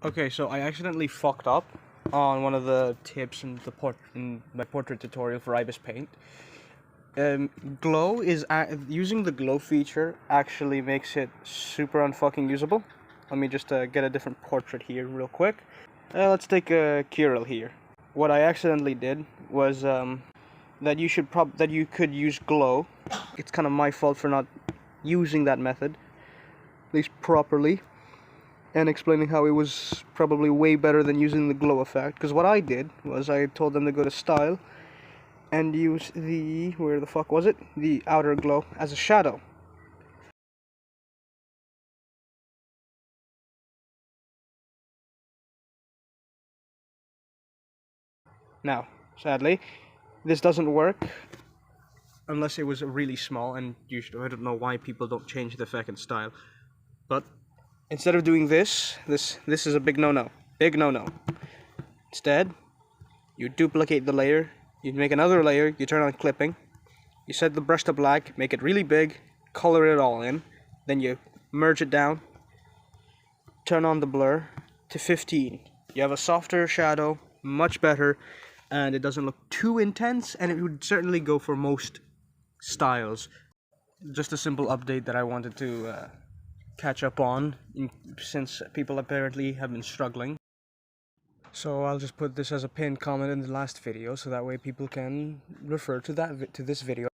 Okay, so I accidentally fucked up on one of the tips in my portrait tutorial for Ibispaint. Glow is using the glow feature actually makes it super unfucking usable. Let me just get a different portrait here real quick. Let's take a Kirill here. What I accidentally did was that you could use glow. It's kind of my fault for not using that method, at least properly, and explaining how it was probably way better than using the glow effect. Because what I did was I told them to go to style and use where the fuck was it? The outer glow as a shadow. Now, sadly, this doesn't work unless it was really small, and usually I don't know why people don't change the effect and style. But instead of doing this is a big no-no. Big no-no. Instead, you duplicate the layer, you make another layer, you turn on clipping, you set the brush to black, make it really big, color it all in, then you merge it down, turn on the blur to 15. You have a softer shadow, much better, and it doesn't look too intense, and it would certainly go for most styles. Just a simple update that I wanted to catch up on, since people apparently have been struggling. So I'll just put this as a pinned comment in the last video, so that way people can refer to this video.